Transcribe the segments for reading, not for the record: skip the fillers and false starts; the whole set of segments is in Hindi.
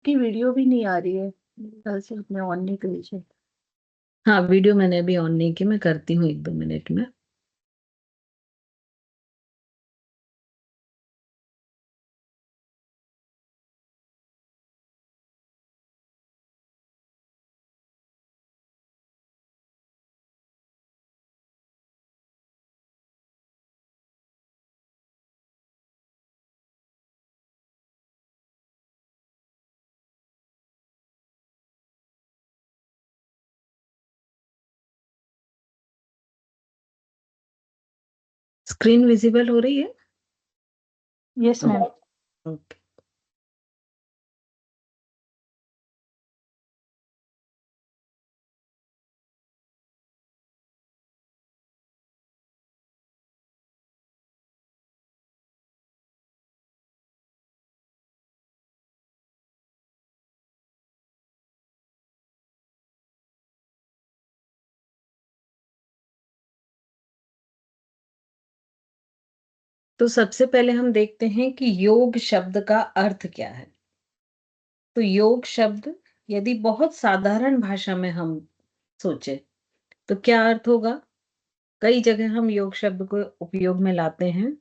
की वीडियो भी नहीं आ रही है। मेरे ख्याल से आपने ऑन नहीं करी शायद। हाँ, वीडियो मैंने अभी ऑन नहीं की, मैं करती हूँ 1-2 मिनट में। स्क्रीन विजिबल हो रही है? Yes ma'am. ओके। तो सबसे पहले हम देखते हैं कि योग शब्द का अर्थ क्या है। तो योग शब्द यदि बहुत साधारण भाषा में हम सोचे तो क्या अर्थ होगा? कई जगह हम योग शब्द को उपयोग में लाते हैं।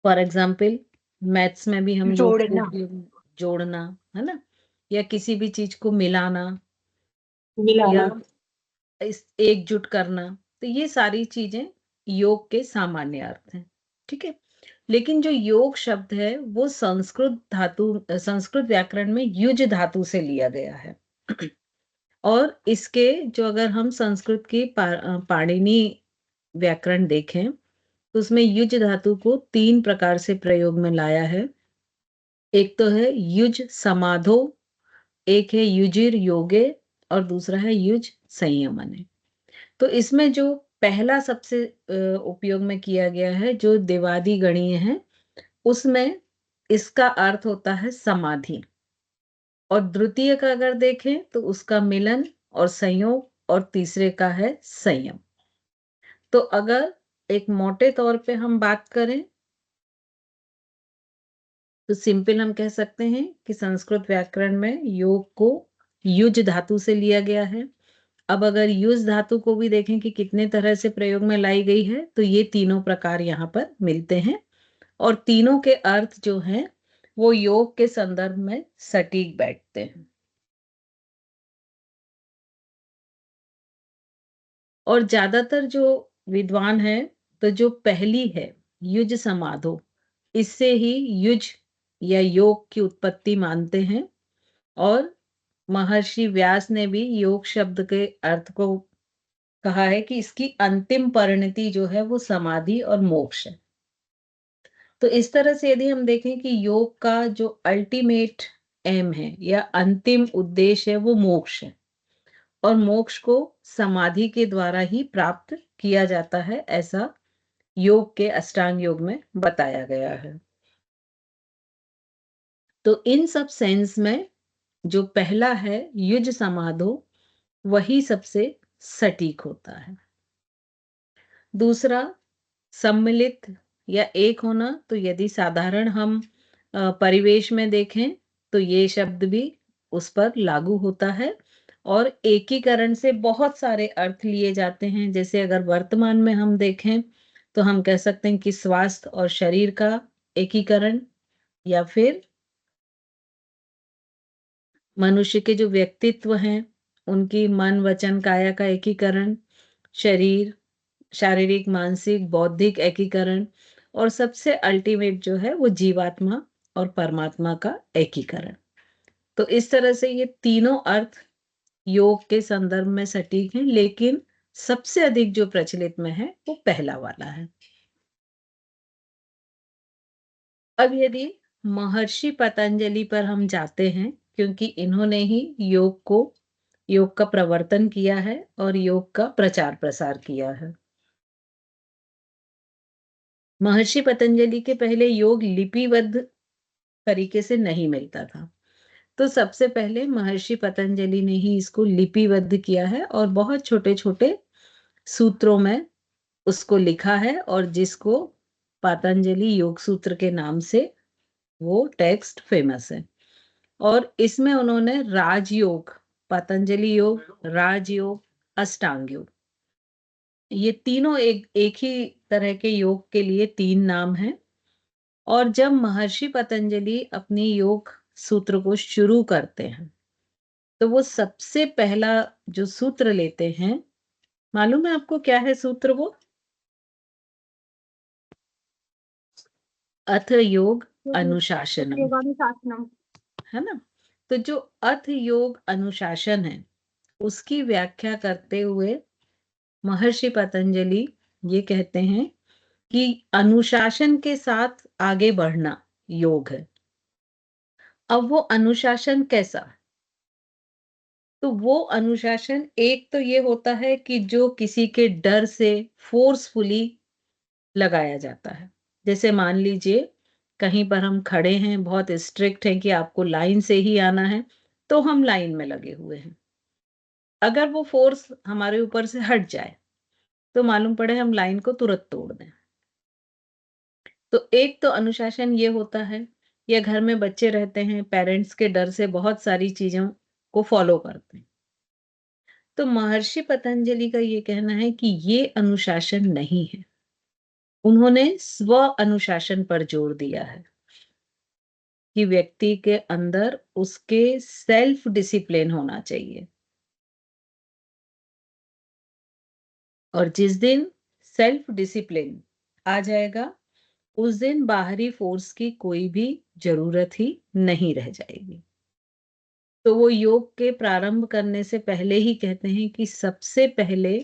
फॉर एग्जाम्पल, मैथ्स में भी हम योग को जोड़ना। जोड़ना, है ना, या किसी भी चीज को मिलाना या मिलाना। इस एकजुट करना। तो ये सारी चीजें योग के सामान्य अर्थ हैं। ठीक है। लेकिन जो योग शब्द है वो संस्कृत व्याकरण में युज धातु से लिया गया है। और इसके जो अगर हम संस्कृत की पाणिनि व्याकरण देखें तो उसमें युज धातु को 3 प्रकार से प्रयोग में लाया है। एक तो है युज समाधो, एक है युजिर योगे और दूसरा है युज संयमने। तो इसमें जो पहला सबसे उपयोग में किया गया है जो देवादी गणीय है, उसमें इसका अर्थ होता है समाधि। और द्वितीय का अगर देखें तो उसका मिलन और संयोग, और तीसरे का है संयम। तो अगर एक मोटे तौर पे हम बात करें तो सिंपल हम कह सकते हैं कि संस्कृत व्याकरण में योग को युज धातु से लिया गया है। अब अगर युज धातु को भी देखें कि कितने तरह से प्रयोग में लाई गई है तो ये तीनों प्रकार यहाँ पर मिलते हैं। और तीनों के अर्थ जो हैं वो योग के संदर्भ में सटीक बैठते हैं। और ज्यादातर जो विद्वान है तो जो पहली है युज समाधो, इससे ही युज या योग की उत्पत्ति मानते हैं। और महर्षि व्यास ने भी योग शब्द के अर्थ को कहा है कि इसकी अंतिम परिणति जो है वो समाधि और मोक्ष है। तो इस तरह से यदि हम देखें कि योग का जो अल्टीमेट एम है या अंतिम उद्देश्य है वो मोक्ष है। और मोक्ष को समाधि के द्वारा ही प्राप्त किया जाता है, ऐसा योग के अष्टांग योग में बताया गया है। तो इन सब सेंस में जो पहला है युज समाधो, वही सबसे सटीक होता है। दूसरा सम्मिलित या एक होना, तो यदि साधारण हम परिवेश में देखें तो ये शब्द भी उस पर लागू होता है। और एकीकरण से बहुत सारे अर्थ लिए जाते हैं। जैसे अगर वर्तमान में हम देखें तो हम कह सकते हैं कि स्वास्थ्य और शरीर का एकीकरण, या फिर मनुष्य के जो व्यक्तित्व हैं उनकी मन वचन काया का एकीकरण, शरीर, शारीरिक मानसिक बौद्धिक एकीकरण, और सबसे अल्टीमेट जो है वो जीवात्मा और परमात्मा का एकीकरण। तो इस तरह से ये तीनों अर्थ योग के संदर्भ में सटीक हैं, लेकिन सबसे अधिक जो प्रचलित में है वो पहला वाला है। अब यदि महर्षि पतंजलि पर हम जाते हैं, क्योंकि इन्होंने ही योग का प्रवर्तन किया है और योग का प्रचार प्रसार किया है। महर्षि पतंजलि के पहले योग लिपिबद्ध तरीके से नहीं मिलता था। तो सबसे पहले महर्षि पतंजलि ने ही इसको लिपिबद्ध किया है और बहुत छोटे छोटे सूत्रों में उसको लिखा है, और जिसको पतंजलि योग सूत्र के नाम से वो टेक्स्ट फेमस है। और इसमें उन्होंने राजयोग, पतंजलि योग, राजयोग, अष्टांग योग, ये तीनों एक ही तरह के योग के लिए 3 नाम हैं। और जब महर्षि पतंजलि अपनी योग सूत्र को शुरू करते हैं, तो वो सबसे पहला जो सूत्र लेते हैं, मालूम है आपको क्या है सूत्र वो? अथ योग अनुशासनम, योगानुशासनम। है ना? तो जो अथ योग अनुशासन है, उसकी व्याख्या करते हुए महर्षि पतंजलि ये कहते हैं कि अनुशासन के साथ आगे बढ़ना योग है। अब वो अनुशासन कैसा? तो वो अनुशासन एक तो ये होता है कि जो किसी के डर से फोर्सफुली लगाया जाता है। जैसे मान लीजिए कहीं पर हम खड़े हैं, बहुत स्ट्रिक्ट हैं कि आपको लाइन से ही आना है, तो हम लाइन में लगे हुए हैं। अगर वो फोर्स हमारे ऊपर से हट जाए, तो मालूम पड़े हम लाइन को तुरंत तोड़ दें। तो एक तो अनुशासन ये होता है, या घर में बच्चे रहते हैं, पेरेंट्स के डर से बहुत सारी चीज़ों को फॉलो करते हैं। तो महर्षि पतंजलि का ये कहना है कि ये अनुशासन नहीं है। उन्होंने स्व अनुशासन पर जोर दिया है कि व्यक्ति के अंदर उसके सेल्फ डिसिप्लिन होना चाहिए। और जिस दिन सेल्फ डिसिप्लिन आ जाएगा, उस दिन बाहरी फोर्स की कोई भी जरूरत ही नहीं रह जाएगी। तो वो योग के प्रारंभ करने से पहले ही कहते हैं कि सबसे पहले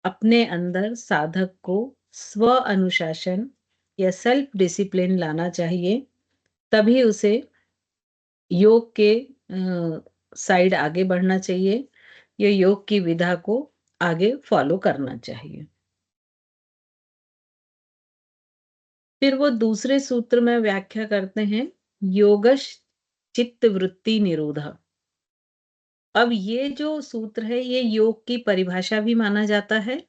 अपने अंदर साधक को स्व अनुशासन या सेल्फ डिसिप्लिन लाना चाहिए, तभी उसे योग के साइड आगे बढ़ना चाहिए, या योग की विधा को आगे फॉलो करना चाहिए। फिर वो दूसरे सूत्र में व्याख्या करते हैं, योगश चित्त वृत्ति निरोधा। अब ये जो सूत्र है, ये योग की परिभाषा भी माना जाता है,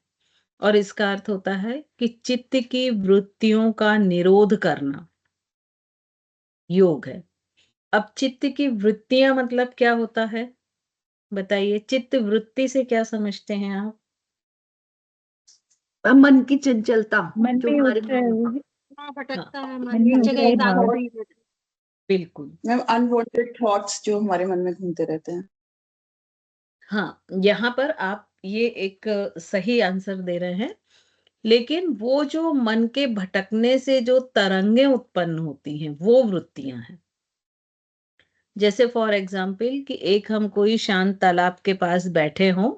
और इसका अर्थ होता है कि चित्त की वृत्तियों का निरोध करना योग है। अब चित्त की वृत्तियां मतलब क्या होता है? बताइए, चित्त वृत्ति से क्या समझते हैं आप? मन की चंचलता मन जो में हमारे भटकता है, मन मन में एक जगह उठते एकाग्र भाव। नहीं रहता। बिल्कुल। मैम अनवांटेड थॉट्स जो हमारे मन में घूमते रहते हैं। हाँ, यहाँ पर आप ये एक सही आंसर दे रहे हैं। लेकिन वो जो मन के भटकने से जो तरंगें उत्पन्न होती हैं, वो वृत्तियां हैं। जैसे फॉर एग्जाम्पल कि एक हम कोई शांत तालाब के पास बैठे हों,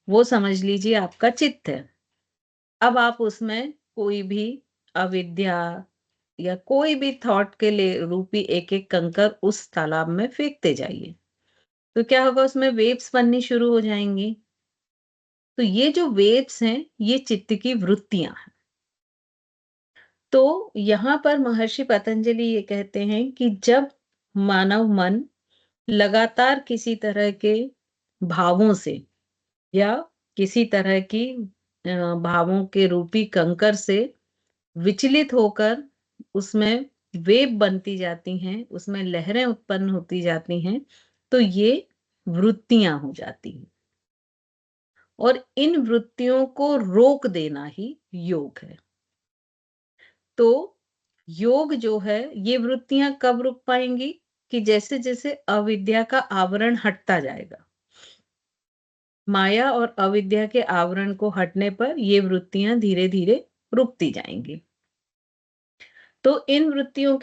वो समझ लीजिए आपका चित्त है। अब आप उसमें कोई भी अविद्या या कोई भी थॉट के लिए रूपी एक एक कंकर उस तालाब में फेंकते जाइए, तो क्या होगा? उसमें वेव्स बननी शुरू हो जाएंगी। तो ये जो वेव्स हैं, ये चित्त की वृत्तियां हैं। तो यहाँ पर महर्षि पतंजलि ये कहते हैं कि जब मानव मन लगातार किसी तरह के भावों से, या किसी तरह की भावों के रूपी कंकर से विचलित होकर उसमें वेव बनती जाती हैं, उसमें लहरें उत्पन्न होती जाती हैं, तो ये वृत्तियां हो जाती हैं। और इन वृत्तियों को रोक देना ही योग है। तो योग जो है, ये वृत्तियां कब रुक पाएंगी? कि जैसे जैसे अविद्या का आवरण हटता जाएगा। माया और अविद्या के आवरण को हटने पर ये वृत्तियां धीरे धीरे रुकती जाएंगी। तो इन वृत्तियों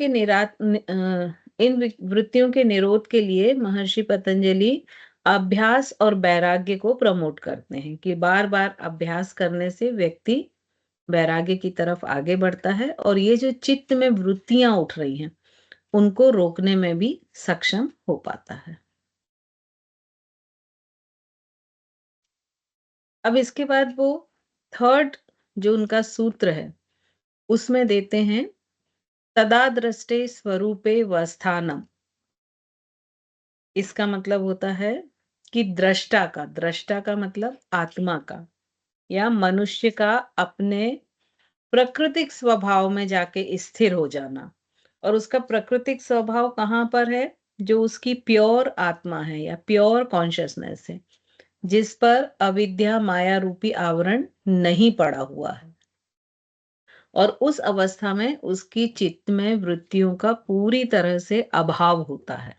के निरोध के लिए महर्षि पतंजलि अभ्यास और वैराग्य को प्रमोट करते हैं कि बार बार अभ्यास करने से व्यक्ति वैराग्य की तरफ आगे बढ़ता है, और ये जो चित्त में वृत्तियां उठ रही हैं, उनको रोकने में भी सक्षम हो पाता है। अब इसके बाद वो थर्ड जो उनका सूत्र है, उसमें देते हैं, तदा दृष्टे स्वरूपे वस्थानम। इसका मतलब होता है कि दृष्टा का मतलब आत्मा का, या मनुष्य का अपने प्राकृतिक स्वभाव में जाके स्थिर हो जाना, और उसका प्राकृतिक स्वभाव कहाँ पर है? जो उसकी प्योर आत्मा है या प्योर कॉन्शियसनेस है, जिस पर अविद्या माया रूपी आवरण नहीं पड़ा हुआ है, और उस अवस्था में उसकी चित्त में वृत्तियों का पूरी तरह से अभाव होता है।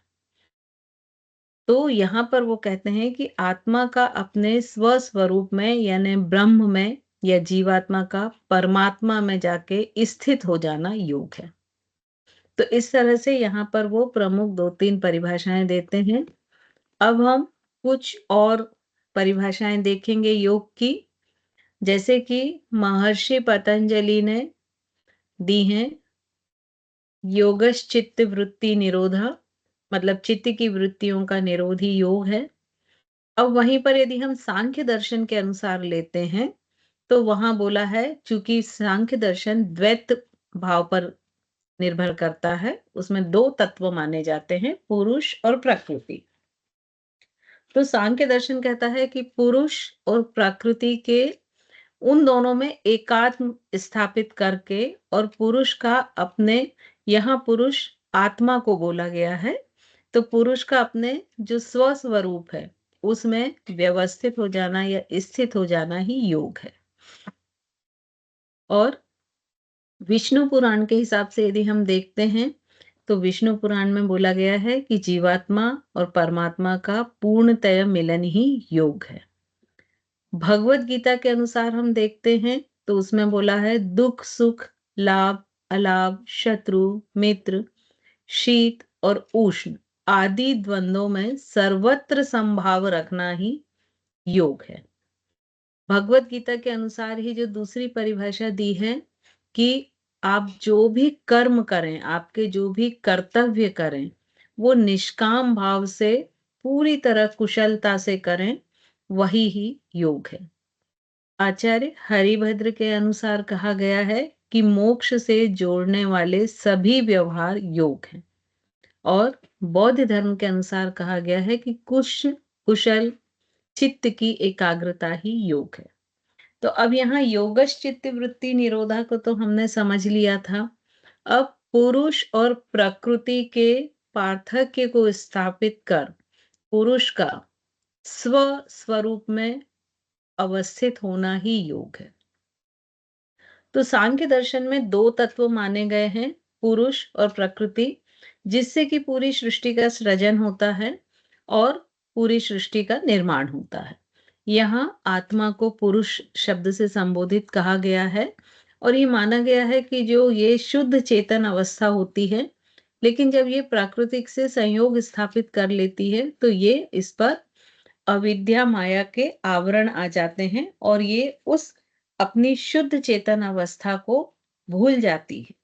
तो यहाँ पर वो कहते हैं कि आत्मा का अपने स्वस्वरूप में यानी ब्रह्म में या जीवात्मा का परमात्मा में जाके स्थित हो जाना योग है। तो इस तरह से यहाँ पर वो प्रमुख 2-3 परिभाषाएं देते हैं। अब हम कुछ और परिभाषाएं देखेंगे योग की, जैसे कि महर्षि पतंजलि ने दी हैं। योगश्चित्त वृत्ति निरोधा, मतलब चित्त की वृत्तियों का निरोध ही योग है। अब वहीं पर यदि हम सांख्य दर्शन के अनुसार लेते हैं, तो वहां बोला है, चूंकि सांख्य दर्शन द्वैत भाव पर निर्भर करता है, उसमें 2 तत्व माने जाते हैं, पुरुष और प्रकृति। तो सांख्य दर्शन कहता है कि पुरुष और प्रकृति के उन दोनों में एकात्म स्थापित करके, और पुरुष का अपने, यहाँ पुरुष आत्मा को बोला गया है, तो पुरुष का अपने जो स्वस्वरूप है उसमें व्यवस्थित हो जाना या स्थित हो जाना ही योग है। और विष्णु पुराण के हिसाब से यदि हम देखते हैं, तो विष्णु पुराण में बोला गया है कि जीवात्मा और परमात्मा का पूर्णतः मिलन ही योग है। भगवत गीता के अनुसार हम देखते हैं, तो उसमें बोला है दुख सुख, लाभ अलाभ, शत्रु मित्र, शीत और उष्ण आदि द्वंद्वों में सर्वत्र संभाव रखना ही योग है। भगवत गीता के अनुसार ही जो दूसरी परिभाषा दी है कि आप जो भी कर्म करें, आपके जो भी कर्तव्य करें, वो निष्काम भाव से पूरी तरह कुशलता से करें, वही ही योग है। आचार्य हरिभद्र के अनुसार कहा गया है कि मोक्ष से जोड़ने वाले सभी व्यवहार योग हैं। और बौद्ध धर्म के अनुसार कहा गया है कि कुशल चित्त की एकाग्रता ही योग है। तो अब यहाँ योगश्चित्त वृत्ति निरोधा को तो हमने समझ लिया था। अब पुरुष और प्रकृति के पार्थक्य को स्थापित कर पुरुष का स्वरूप में अवस्थित होना ही योग है। तो सांख्य दर्शन में 2 तत्व माने गए हैं, पुरुष और प्रकृति, जिससे कि पूरी सृष्टि का सृजन होता है और पूरी सृष्टि का निर्माण होता है। यहाँ आत्मा को पुरुष शब्द से संबोधित कहा गया है, और ये माना गया है कि जो ये शुद्ध चेतन अवस्था होती है, लेकिन जब ये प्राकृतिक से संयोग स्थापित कर लेती है, तो ये इस पर अविद्या माया के आवरण आ जाते हैं, और ये उस अपनी शुद्ध चेतन अवस्था को भूल जाती है।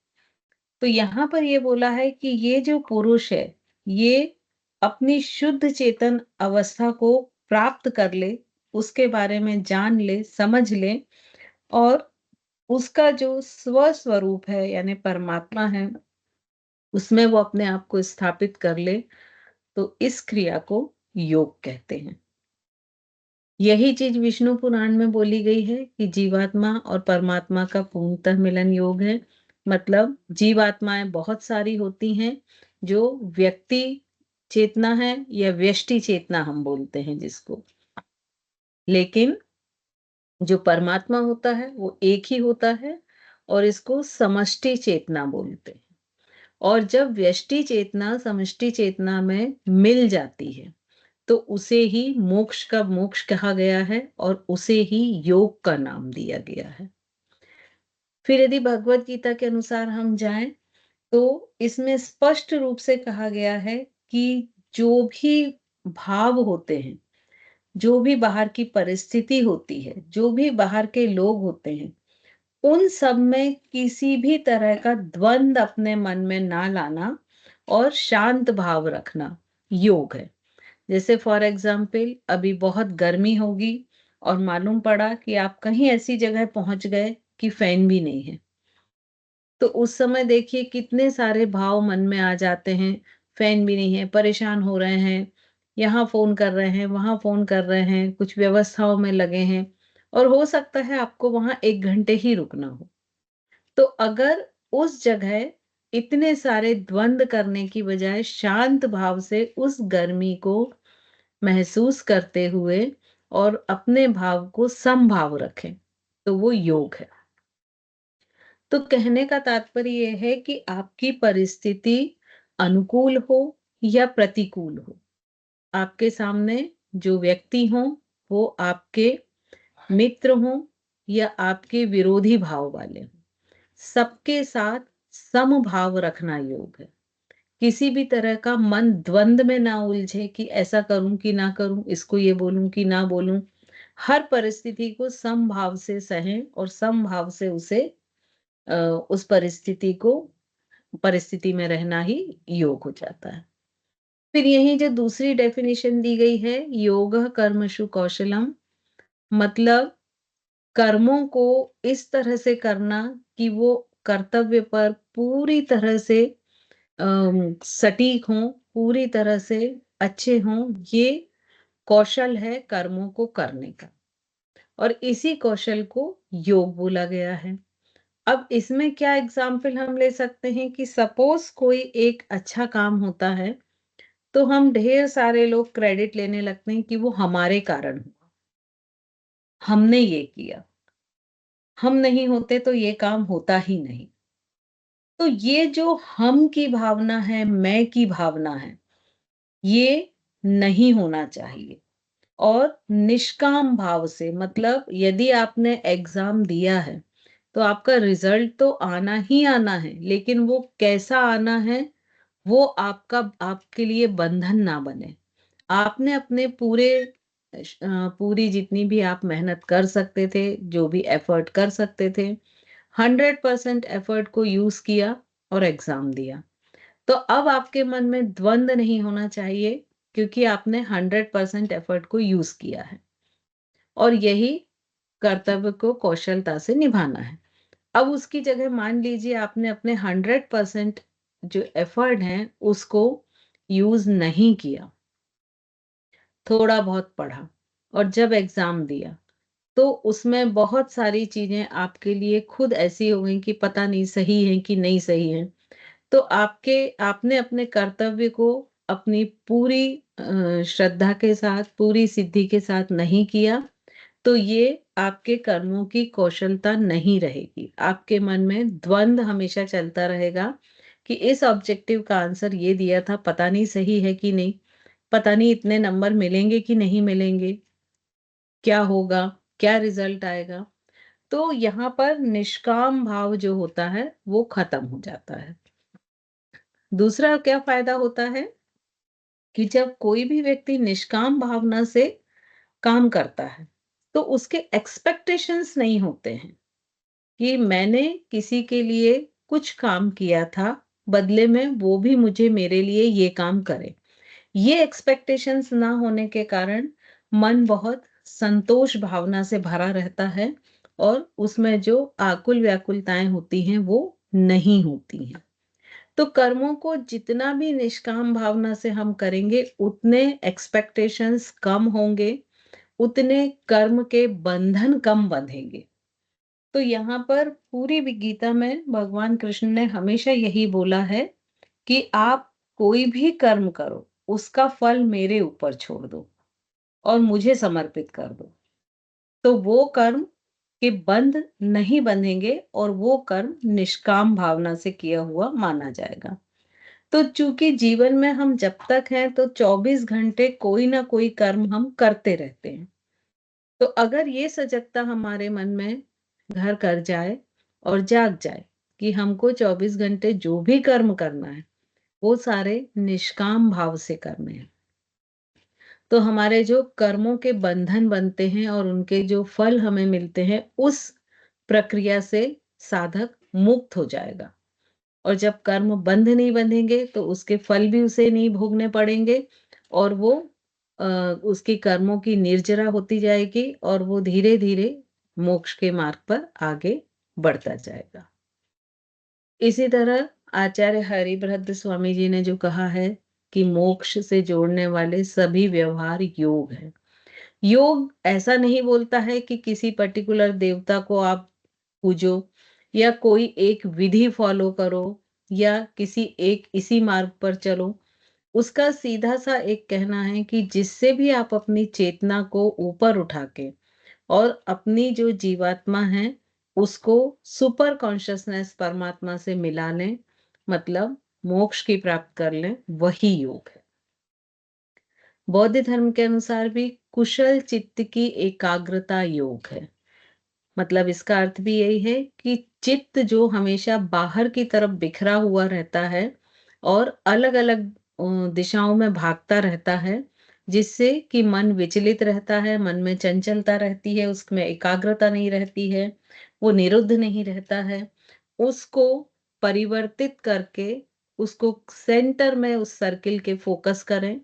तो यहाँ पर ये बोला है कि ये जो पुरुष है, ये अपनी शुद्ध चेतन अवस्था को प्राप्त कर ले, उसके बारे में जान ले, समझ ले, और उसका जो स्वस्वरूप है यानी परमात्मा है, उसमें वो अपने आप को स्थापित कर ले, तो इस क्रिया को योग कहते हैं। यही चीज विष्णु पुराण में बोली गई है कि जीवात्मा और परमात्मा का पूर्णतः मिलन योग है। मतलब जीवात्माएं बहुत सारी होती हैं, जो व्यक्ति चेतना है या व्यष्टि चेतना हम बोलते हैं जिसको, लेकिन जो परमात्मा होता है वो एक ही होता है, और इसको समष्टि चेतना बोलते हैं। और जब व्यष्टि चेतना समष्टि चेतना में मिल जाती है, तो उसे ही मोक्ष का मोक्ष कहा गया है, और उसे ही योग का नाम दिया गया है। फिर यदि भगवत गीता के अनुसार हम जाएं, तो इसमें स्पष्ट रूप से कहा गया है कि जो भी भाव होते हैं, जो भी बाहर की परिस्थिति होती है, जो भी बाहर के लोग होते हैं, उन सब में किसी भी तरह का द्वंद अपने मन में ना लाना और शांत भाव रखना योग है। जैसे फॉर एग्जाम्पल अभी बहुत गर्मी होगी, और मालूम पड़ा कि आप कहीं ऐसी जगह पहुंच गए कि फैन भी नहीं है, तो उस समय देखिए कितने सारे भाव मन में आ जाते हैं। फैन भी नहीं है, परेशान हो रहे हैं, यहाँ फोन कर रहे हैं, वहां फोन कर रहे हैं, कुछ व्यवस्थाओं में लगे हैं, और हो सकता है आपको वहां 1 घंटे ही रुकना हो। तो अगर उस जगह इतने सारे द्वंद करने की बजाय शांत भाव से उस गर्मी को महसूस करते हुए और अपने भाव को समभाव रखें, तो वो योग है। तो कहने का तात्पर्य यह है कि आपकी परिस्थिति अनुकूल हो या प्रतिकूल हो, आपके सामने जो व्यक्ति हो वो आपके मित्र हो या आपके विरोधी भाव वाले हो, सबके साथ समभाव रखना योग है। किसी भी तरह का मन द्वंद में ना उलझे कि ऐसा करूं कि ना करूं, इसको ये बोलूं कि ना बोलूं। हर परिस्थिति को समभाव से सहें और समभाव से उस परिस्थिति में रहना ही योग हो जाता है। फिर यही जो दूसरी डेफिनेशन दी गई है, योग कर्मसु कौशलम, मतलब कर्मों को इस तरह से करना कि वो कर्तव्य पर पूरी तरह से सटीक हों, पूरी तरह से अच्छे हों, ये कौशल है कर्मों को करने का, और इसी कौशल को योग बोला गया है। अब इसमें क्या एग्जाम्पल हम ले सकते हैं कि सपोज कोई एक अच्छा काम होता है, तो हम ढेर सारे लोग क्रेडिट लेने लगते हैं कि वो हमारे कारण हुआ, हमने ये किया, हम नहीं होते तो ये काम होता ही नहीं। तो ये जो हम की भावना है, मैं की भावना है, ये नहीं होना चाहिए। और निष्काम भाव से, मतलब यदि आपने एग्जाम दिया है तो आपका रिजल्ट तो आना ही आना है, लेकिन वो कैसा आना है वो आपके लिए बंधन ना बने। आपने अपने पूरी जितनी भी आप मेहनत कर सकते थे, जो भी एफर्ट कर सकते थे, 100% एफर्ट को यूज किया और एग्जाम दिया। तो अब आपके मन में द्वंद नहीं होना चाहिए, क्योंकि आपने 100% एफर्ट को यूज किया है और यही कर्तव्य को कौशलता से निभाना है। अब उसकी जगह मान लीजिए आपने अपने 100% जो एफर्ट है उसको यूज नहीं किया, थोड़ा बहुत पढ़ा और जब एग्जाम दिया तो उसमें बहुत सारी चीजें आपके लिए खुद ऐसी हो गई कि पता नहीं सही है कि नहीं सही है। तो आपने अपने कर्तव्य को अपनी पूरी श्रद्धा के साथ, पूरी सिद्धि के साथ नहीं किया, तो ये आपके कर्मों की कौशलता नहीं रहेगी। आपके मन में द्वंद हमेशा चलता रहेगा कि इस ऑब्जेक्टिव का आंसर ये दिया था, पता नहीं सही है कि नहीं, पता नहीं इतने नंबर मिलेंगे कि नहीं मिलेंगे, क्या होगा, क्या रिजल्ट आएगा। तो यहाँ पर निष्काम भाव जो होता है वो खत्म हो जाता है। दूसरा क्या फायदा होता है कि जब कोई भी व्यक्ति निष्काम भावना से काम करता है तो उसके एक्सपेक्टेशंस नहीं होते हैं कि मैंने किसी के लिए कुछ काम किया था, बदले में वो भी मुझे मेरे लिए ये काम करे। ये एक्सपेक्टेशंस ना होने के कारण मन बहुत संतोष भावना से भरा रहता है और उसमें जो आकुल व्याकुलताएं होती हैं वो नहीं होती हैं। तो कर्मों को जितना भी निष्काम भावना से हम करेंगे उतने एक्सपेक्टेशंस कम होंगे, उतने कर्म के बंधन कम बंधेंगे। तो यहाँ पर पूरी गीता में भगवान कृष्ण ने हमेशा यही बोला है कि आप कोई भी कर्म करो, उसका फल मेरे ऊपर छोड़ दो और मुझे समर्पित कर दो, तो वो कर्म के बंध नहीं बंधेंगे और वो कर्म निष्काम भावना से किया हुआ माना जाएगा। तो चूंकि जीवन में हम जब तक हैं तो 24 घंटे कोई ना कोई कर्म हम करते रहते हैं। तो अगर ये सजगता हमारे मन में घर कर जाए और जाग जाए कि हमको 24 घंटे जो भी कर्म करना है वो सारे निष्काम भाव से करने हैं, तो हमारे जो कर्मों के बंधन बनते हैं और उनके जो फल हमें मिलते हैं उस प्रक्रिया से साधक मुक्त हो जाएगा। और जब कर्म बंध नहीं बंधेंगे तो उसके फल भी उसे नहीं भोगने पड़ेंगे और वो उसकी कर्मों की निर्जरा होती जाएगी और वो धीरे धीरे मोक्ष के मार्ग पर आगे बढ़ता जाएगा। इसी तरह आचार्य हरिभद्र स्वामी जी ने जो कहा है कि मोक्ष से जोड़ने वाले सभी व्यवहार योग है। योग ऐसा नहीं बोलता है कि किसी पर्टिकुलर देवता को आप पूजो या कोई एक विधि फॉलो करो या किसी एक इसी मार्ग पर चलो, उसका सीधा सा एक कहना है कि जिससे भी आप अपनी चेतना को ऊपर उठा के और अपनी जो जीवात्मा है उसको सुपर कॉन्शियसनेस परमात्मा से मिला लें, मतलब मोक्ष की प्राप्त कर लें, वही योग है। बौद्ध धर्म के अनुसार भी कुशल चित्त की एकाग्रता योग है। मतलब इसका अर्थ भी यही है कि चित्त जो हमेशा बाहर की तरफ बिखरा हुआ रहता है और अलग-अलग दिशाओं में भागता रहता है, जिससे कि मन विचलित रहता है, मन में चंचलता रहती है, उसमें एकाग्रता नहीं रहती है, वो निरुद्ध नहीं रहता है। उसको परिवर्तित करके उसको सेंटर में उस सर्किल के फोकस करें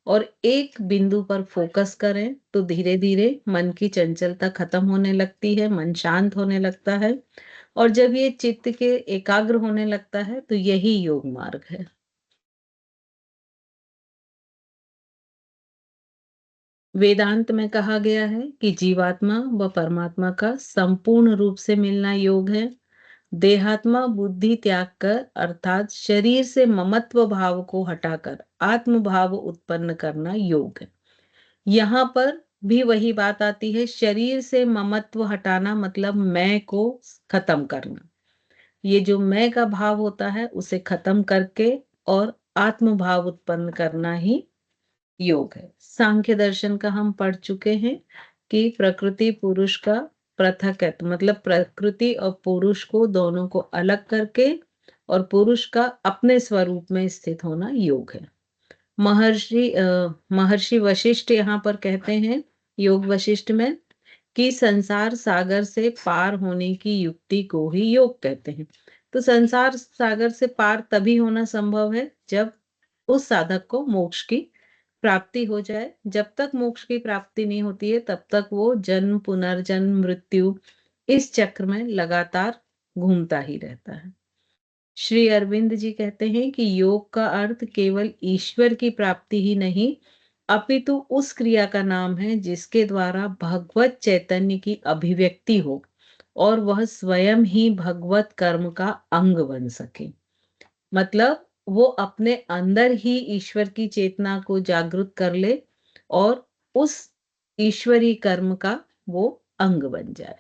और एक बिंदु पर फोकस करें तो धीरे-धीरे मन की चंचलता खत्म होने लगती है, मन शांत होने लगता है और जब ये चित्त के एकाग्र होने लगता है तो यही योग मार्ग है। वेदांत में कहा गया है कि जीवात्मा व परमात्मा का संपूर्ण रूप से मिलना योग है। देहात्मा बुद्धि त्याग कर अर्थात शरीर से ममत्व भाव को हटाकर आत्म भाव उत्पन्न करना योग है। यहाँ पर भी वही बात आती है, शरीर से ममत्व हटाना मतलब मैं को खत्म करना। ये जो मैं का भाव होता है उसे खत्म करके और आत्म भाव उत्पन्न करना ही योग है। सांख्य दर्शन का हम पढ़ चुके हैं कि प्रकृति पुरुष का पृथक मतलब प्रकृति और पुरुष को दोनों को अलग करके और पुरुष का अपने स्वरूप में स्थित होना योग है। महर्षि वशिष्ठ यहाँ पर कहते हैं योग वशिष्ठ में कि संसार सागर से पार होने की युक्ति को ही योग कहते हैं। तो संसार सागर से पार तभी होना संभव है जब उस साधक को मोक्ष की प्राप्ति हो जाए। जब तक मोक्ष की प्राप्ति नहीं होती है तब तक वो जन्म पुनर्जन्म मृत्यु इस चक्र में लगातार घूमता ही रहता है। श्री अरविंद जी कहते हैं कि योग का अर्थ केवल ईश्वर की प्राप्ति ही नहीं अपितु उस क्रिया का नाम है जिसके द्वारा भगवत चैतन्य की अभिव्यक्ति हो और वह स्वयं ही भगवत कर्म का अंग बन सके। मतलब वो अपने अंदर ही ईश्वर की चेतना को जागृत कर ले और उस ईश्वरी कर्म का वो अंग बन जाए।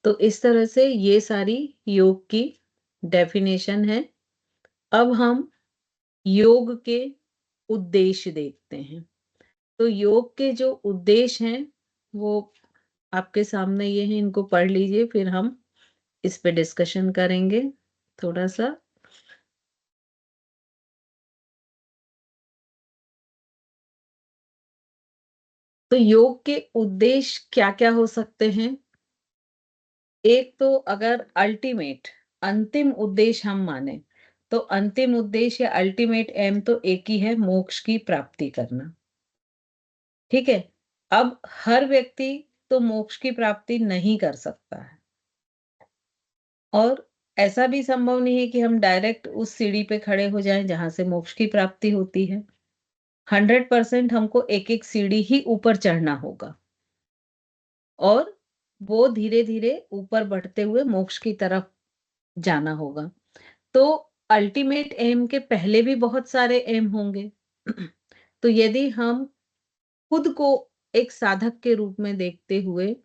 तो इस तरह से ये सारी योग की डेफिनेशन है। अब हम योग के उद्देश्य देखते हैं। तो योग के जो उद्देश्य हैं वो आपके सामने ये हैं, इनको पढ़ लीजिए, फिर हम इस पे डिस्कशन करेंगे थोड़ा सा। तो योग के उद्देश्य क्या-क्या हो सकते हैं? एक तो अगर अल्टीमेट अंतिम उद्देश्य हम माने तो अंतिम उद्देश्य या अल्टीमेट एम तो एक ही है, मोक्ष की प्राप्ति करना। ठीक है। अब हर व्यक्ति तो मोक्ष की प्राप्ति नहीं कर सकता है और ऐसा भी संभव नहीं है कि हम डायरेक्ट उस सीढ़ी पे खड़े हो जाएं जहां से मोक्ष की प्राप्ति होती है। 100% हमको एक एक सीढ़ी ही ऊपर चढ़ना होगा और वो धीरे धीरे ऊपर बढ़ते हुए मोक्ष की तरफ जाना होगा। तो अल्टीमेट एम के पहले भी बहुत सारे एम होंगे। तो यदि हम खुद को एक साधक के रूप में देखते हुए